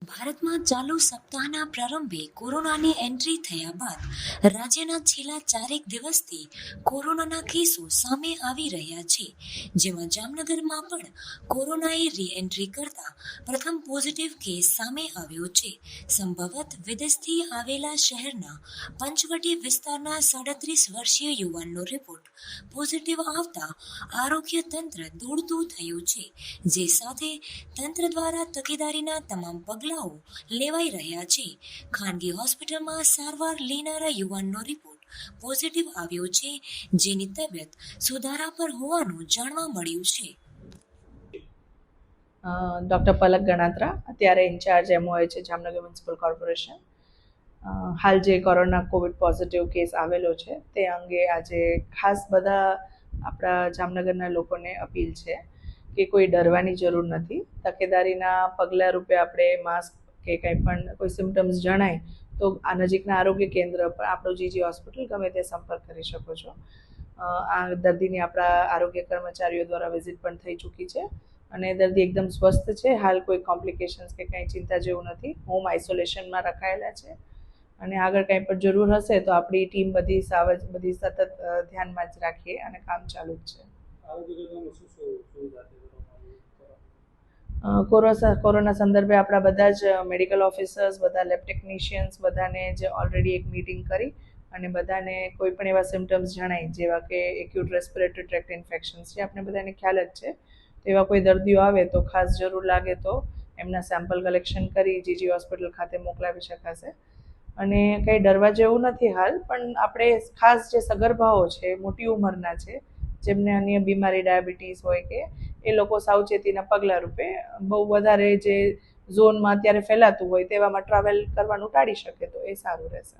ભારતમાં ચાલુ સપ્તાહના પ્રારંભે કોરોનાની એન્ટ્રી થયા બાદ રાજ્યના છેલ્લા ચારેક દિવસથી કોરોનાના કેસો સામે આવી રહ્યા છે, જેમાં જામનગરમાં પણ કોરોનાએ રી-એન્ટ્રી કરતા પ્રથમ પોઝિટિવ કેસ સામે આવ્યો છે. સંભવત વિદેશથી આવેલા શહેરના પંચવટી વિસ્તારના 37 વર્ષીય યુવાનનો રિપોર્ટ પોઝિટિવ આવતા આરોગ્ય તંત્ર દોડતું થયું છે, જે સાથે તંત્ર દ્વારા તકેદારીના તમામ પગલાઓ લેવાઈ રહ્યા છે. ખાનગી હોસ્પિટલમાં સારવાર લેનારા યુવાનનો રિપોર્ટ પોઝિટિવ આવ્યો છે, જેની તબિયત સુધારા પર હોવાનું જાણવા મળ્યું છે. ડૉક્ટર પલક ગણાત્રા અત્યારે ઇન્ચાર્જ એમઓએ છે જામનગર મ્યુનિસિપલ કોર્પોરેશન. હાલ જે કોરોના કોવિડ પોઝિટિવ કેસ આવેલો છે તે અંગે આજે ખાસ બધા આપણા જામનગરના લોકોને અપીલ છે કે કોઈ ડરવાની જરૂર નથી. તકેદારીના પગલાં રૂપે આપણે માસ્ક કે કંઈ પણ કોઈ સિમ્ટમ્સ જણાય તો આ નજીકના આરોગ્ય કેન્દ્ર પર આપણું જીજી હોસ્પિટલ ગમે તે સંપર્ક કરી શકો છો. આ દર્દીની આપણા આરોગ્ય કર્મચારીઓ દ્વારા વિઝિટ પણ થઈ ચૂકી છે અને દર્દી એકદમ સ્વસ્થ છે. હાલ કોઈ કોમ્પ્લિકેશન્સ કે કંઈ ચિંતા જેવું નથી. હોમ આઇસોલેશનમાં રખાયેલા છે અને આગળ કંઈ પણ જરૂર હશે તો આપણી ટીમ બધી સતત ધ્યાનમાં જ રાખીએ અને કામ ચાલુ જ છે. કોરોના સંદર્ભે આપણા બધા જ મેડિકલ ઓફિસર્સ, બધા લેબ ટેકનિશિયન્સ બધાને જ ઓલરેડી એક મિટિંગ કરી અને બધાને કોઈ પણ એવા સિમ્ટમ્સ જણાય જેવા કે એક્યુટ રેસ્પિરેટરી ટ્રેક્ટ ઇન્ફેક્શન્સ છે, આપણે બધાને ખ્યાલ જ છે. એવા કોઈ દર્દીઓ આવે તો ખાસ જરૂર લાગે તો એમના સેમ્પલ કલેક્શન કરી જીજી હોસ્પિટલ ખાતે મોકલાવી શકાશે અને કંઈ ડરવા જેવું નથી હાલ. પણ આપણે ખાસ જે સગર્ભાઓ છે, મોટી ઉંમરના છે, જેમને અન્ય બીમારી ડાયાબિટીસ હોય કે એ લોકો સાવચેતીના પગલાં રૂપે બહુ વધારે જે ઝોનમાં અત્યારે ફેલાતું હોય તેવામાં ટ્રાવેલ કરવાનું ટાળી શકે તો એ સારું રહેશે.